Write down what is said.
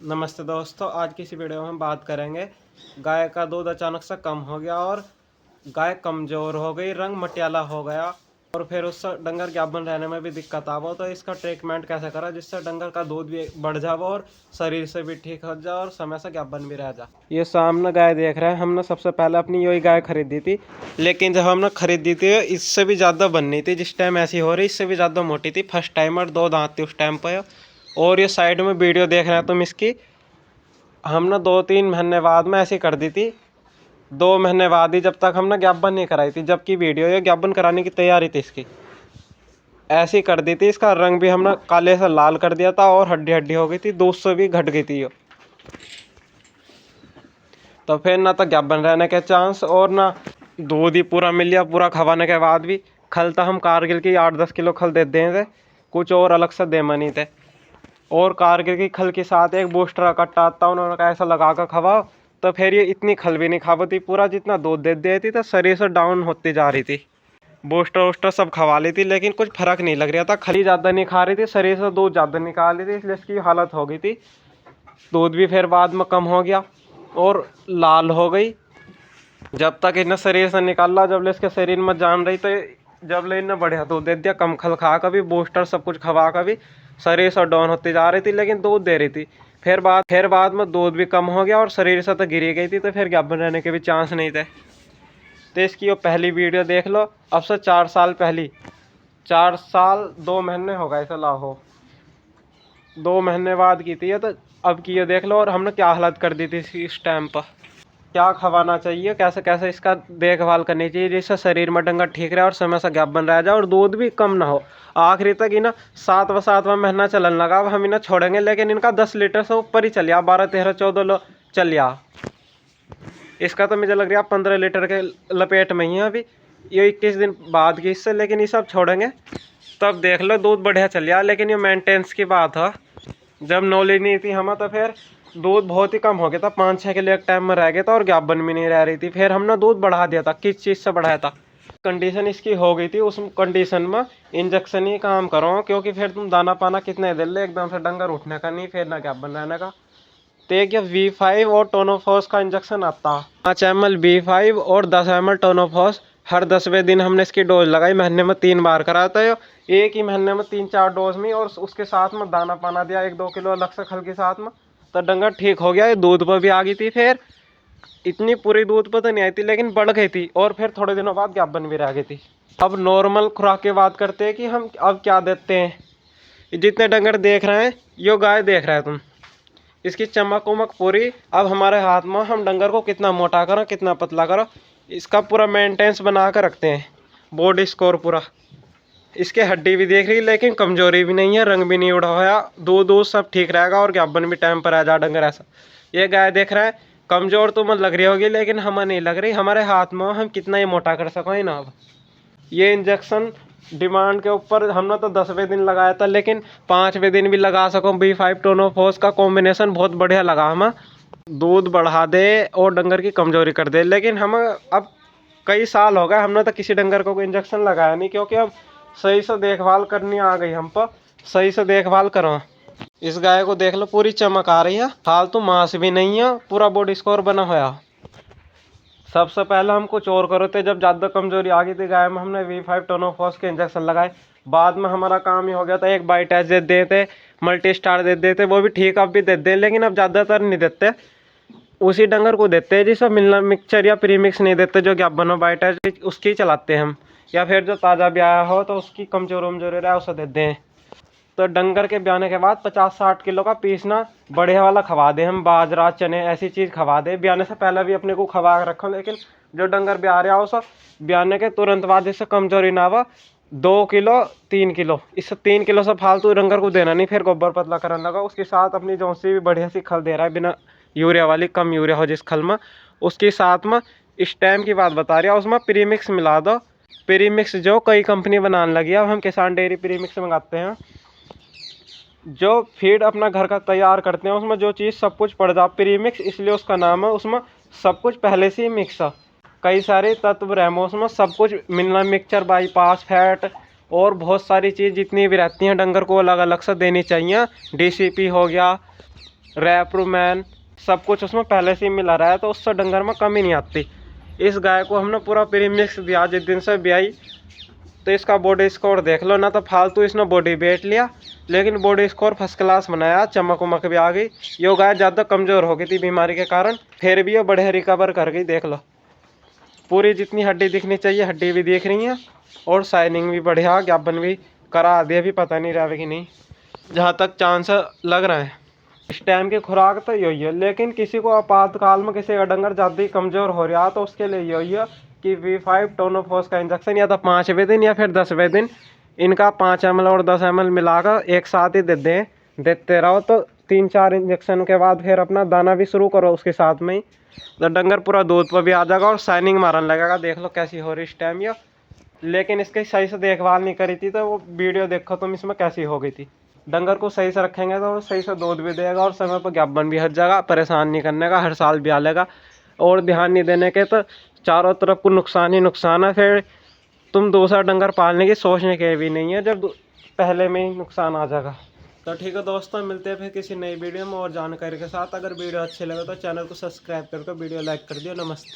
नमस्ते दोस्तों, आज की इस वीडियो में हम बात करेंगे गाय का दूध अचानक से कम हो गया और गाय कमज़ोर हो गई, रंग मटियाला हो गया और फिर उससे डंगर गाभिन रहने में भी दिक्कत आवा। तो इसका ट्रीटमेंट कैसे करा जिससे डंगर का दूध भी बढ़ जाए और शरीर से भी ठीक हो जाए और समय से गाभिन भी रह जाए। ये सामने गाय देख रहे हैं, हमने सबसे पहले अपनी यही गाय खरीदी थी, लेकिन जब हमने खरीदी थी इससे भी ज़्यादा बननी थी। जिस टाइम ऐसी हो रही इससे भी ज़्यादा मोटी थी, फर्स्ट टाइमर, 2 दांत थी उस टाइम पर। और ये साइड में वीडियो देख रहे हैं तुम इसकी, हमने 2-3 महीने बाद में ऐसी कर दी थी। 2 महीने बाद ही, जब तक हमने ज्ञापन नहीं कराई थी, जबकि वीडियो ये ज्ञापन कराने की तैयारी थी इसकी, ऐसी कर दी थी। इसका रंग भी हमने काले से लाल कर दिया था और हड्डी हड्डी हो गई थी, दूध से भी घट गई थी ये। तो फिर ना तो ज्ञापन रहने के चांस और ना दूध ही पूरा मिल गया। पूरा खवाने के बाद भी खल तो हम कारगिल की 8-10 किलो खल दे दें थे, कुछ और अलग से दे मनी थे। और कारगिल की खल के साथ एक बूस्टर का कट्टा आता, उन्होंने कहा ऐसा लगा कर खवाओ, तो फिर ये इतनी खल भी नहीं खा पाती। पूरा जितना दूध दे देती तो शरीर से डाउन होती जा रही थी। बूस्टर वूस्टर सब खवा ली थी, लेकिन कुछ फर्क नहीं लग रहा था। खली ज़्यादा नहीं खा रही थी, शरीर से दूध ज़्यादा निकाल रही थी, इसलिए इसकी हालत हो गई थी। दूध भी फिर बाद में कम हो गया और लाल हो गई। जब तक इन्हें शरीर से निकाला, जब ले इसके शरीर में जान रही, तो जब ले इन्हें बढ़िया दूध दे दिया, कम खल खा कर भी, बूस्टर सब कुछ खवा कर भी शरीर से डाउन होती जा रही थी, लेकिन दूध दे रही थी। फिर बाद में दूध भी कम हो गया और शरीर से तो गिरी गई थी, तो फिर गाभिन रहने के भी चांस नहीं थे। तो इसकी वो पहली वीडियो देख लो, अब से 4 साल पहली, 4 साल 2 महीने हो गए सलाह हो, 2 महीने बाद की थी ये। तो अब की ये देख लो, और हमने क्या हालत कर दी थी इस टाइम पर। क्या खवाना चाहिए, कैसे कैसे इसका देखभाल करनी चाहिए जिससे शरीर में डंगर ठीक रहे और समय से गाभिन रह जाए और दूध भी कम ना हो। आखिरी तक इन्हें 7वां महीना चलन लगा। अब हम इन्हें छोड़ेंगे, लेकिन इनका 10 लीटर से ऊपर ही चलिया, 12, 13, 14 चलिया। इसका तो मुझे लग रहा है 15 लीटर के लपेट में ही है अभी। ये 21 दिन बाद की इससे, लेकिन ये सब छोड़ेंगे तब देख लो दूध बढ़िया चलिया। लेकिन ये मेंटेनेंस की बात है, जब नॉलेज नहीं थी हमें तो फिर दूध बहुत ही कम हो गया था, 5-6 किलो एक टाइम में रह गया था और गाभिन भी नहीं रह रही थी। फिर हमने दूध बढ़ा दिया था। किस चीज़ से बढ़ाया था? कंडीशन इसकी हो गई थी, उस कंडीशन में इंजेक्शन ही काम करो, क्योंकि फिर तुम दाना पाना कितने दे ले, एकदम से डंगर उठने का नहीं, फिर ना गाभिन रहने का। तो एक ये V5 और टोनोफॉस का इंजेक्शन आता, 5 ml V5 और 10 ml टोनोफॉस। हर 10वें दिन हमने इसकी डोज लगाई, महीने में 3 बार कराता है। एक ही महीने में 3-4 डोज में, और उसके साथ में दाना पाना दिया 1-2 किलो अलग से खल के साथ में। तो डंगर ठीक हो गया। ये दूध पर भी आ गई थी, फिर इतनी पूरी दूध पर तो नहीं आई थी, लेकिन बढ़ गई थी और फिर थोड़े दिनों बाद गाभिन भी रह गई थी। अब नॉर्मल खुराक की बात करते हैं कि हम अब क्या देते हैं। जितने डंगर देख रहे हैं, यो गाय देख रहे हैं तुम, इसकी चमक उमक पूरी अब हमारे हाथ में। हम डंगर को कितना मोटा करो कितना पतला करो, इसका पूरा मेंटेनेंस बना कर रखते हैं, बॉडी स्कोर पूरा। इसके हड्डी भी देख रही, लेकिन कमजोरी भी नहीं है, रंग भी नहीं उड़ा हुआ, दूध दूध सब ठीक रहेगा और गाभिन भी टाइम पर आ जा डंगर ऐसा। ये गाय देख रहा है, कमजोर तो मत लग रही होगी, लेकिन हमें नहीं लग रही। हमारे हाथ में हम कितना ही मोटा कर सको ना। अब ये इंजेक्शन डिमांड के ऊपर हमने तो 10वें दिन लगाया था, लेकिन 5वें दिन भी लगा सको। B5 टोनोफॉस का कॉम्बिनेशन बहुत बढ़िया लगा हमें, दूध बढ़ा दे और डंगर की कमजोरी कर दे। लेकिन हम अब कई साल हो गए, हमने तो किसी डंगर को कोई इंजेक्शन लगाया नहीं, क्योंकि अब सही से देखभाल करनी आ गई हम पर। सही से देखभाल करो। इस गाय को देख लो, पूरी चमक आ रही है, फालतू मांस भी नहीं है, पूरा बॉडी स्कोर बना हुआ। सबसे पहले हम कुछ और करो थे, जब ज़्यादा कमजोरी आ गई थी गाय में, हमने V5 टोनोफॉस के इंजेक्शन लगाए। बाद में हमारा काम ही हो गया था, एक बाइटैच दे देते, मल्टी स्टार दे देते, वो भी ठीक अब भी देते हैं, लेकिन अब ज़्यादातर नहीं देते। उसी डंगर को देते हैं जिसमें मिलना मिक्सचर या प्रीमिक्स नहीं देते, जो ज्ञापन हो बाइटैच उसकी चलाते हैं हम, या फिर जो ताज़ा ब्याया हो तो उसकी कमजोरी रहा उसे देते हैं। तो डंगर के ब्याने के बाद 50-60 किलो का पीसना बढ़िया वाला खवा दे हम, बाजरा चने ऐसी चीज़ खवा दे। ब्याने से पहले भी अपने को खवा रखो, लेकिन जो डंगर ब्या रहा हो सब ब्याने के तुरंत बाद जिससे कमजोरी ना हो, 2 किलो 3 किलो, इससे 3 किलो से फालतू डंगर को देना नहीं, फिर गोबर पतला करने लगा। उसके साथ अपनी जौनसी भी बढ़िया सी खल दे रहा है, बिना यूरिया वाली, कम यूरिया हो जिस खल में, उसके साथ में इस टाइम की बात बता रही है, उसमें प्रीमिक्स मिला दो। प्रीमिक्स जो कई कंपनी बनाने लगी है, अब हम किसान डेयरी प्रीमिक्स मंगाते हैं। जो फीड अपना घर का तैयार करते हैं, उसमें जो चीज़ सब कुछ पड़ जाए प्रीमिक्स, इसलिए उसका नाम है। उसमें सब कुछ पहले से ही मिक्स है, कई सारे तत्व रहते हैं उसमें, सब कुछ मिलना, मिक्सचर, बाईपास, फैट और बहुत सारी चीज़ जितनी भी रहती हैं डंगर को अलग अलग से देनी चाहिए। DCP हो गया, रैप्रोमैन सब कुछ उसमें पहले से ही मिला रहा है, तो उससे डंगर में कमी नहीं आती। इस गाय को हमने पूरा प्रीमिक्स दिया जिस दिन से ब्याई। तो इसका बॉडी स्कोर देख लो ना, तो फालतू इसने बॉडी वेट लिया, लेकिन बॉडी स्कोर फर्स्ट क्लास बनाया, चमक उमक भी आ गई। ये गाय ज़्यादा कमज़ोर हो गई थी बीमारी के कारण, फिर भी ये बढ़िया रिकवर कर गई। देख लो पूरी जितनी हड्डी दिखनी चाहिए हड्डी भी दिख रही है, और शाइनिंग भी बढ़िया, ज्ञापन भी करा दिया, भी पता नहीं रहा कि नहीं, जहाँ तक चांस लग रहा है। इस टाइम की खुराक तो यही है, लेकिन किसी को आपातकाल में किसी का डंगर ज़्यादा ही कमज़ोर हो रहा तो उसके लिए यही है कि V5 टोनोफॉस का इंजेक्शन या तो 5वें दिन या फिर 10वें दिन इनका 5 ml और 10 ml मिलाकर एक साथ ही देते रहो। तो 3-4 इंजेक्शन के बाद फिर अपना दाना भी शुरू करो उसके साथ में ही, तो डंगर पूरा दूध पर भी आ जाएगा और शाइनिंग मारने लगेगा। देख लो कैसी हो रही इस टाइम ये, लेकिन इसकी सही से देखभाल नहीं करी थी, तो वो वीडियो देखो तुम इसमें कैसी हो गई थी। डंगर को सही से रखेंगे तो सही से दूध भी देगा और समय पर ज्ञापन भी हट जाएगा। परेशान नहीं करने का, हर साल भी लेगा, और ध्यान नहीं देने के तो चारों तरफ को नुकसान ही नुकसान है। फिर तुम दूसरा डंगर पालने की सोचने के भी नहीं है जब पहले में ही नुकसान आ जाएगा। तो ठीक है दोस्तों, मिलते हैं फिर किसी नई वीडियो में और जानकारी के साथ। अगर वीडियो अच्छी लगे तो चैनल को सब्सक्राइब करके वीडियो लाइक कर दियो। नमस्ते।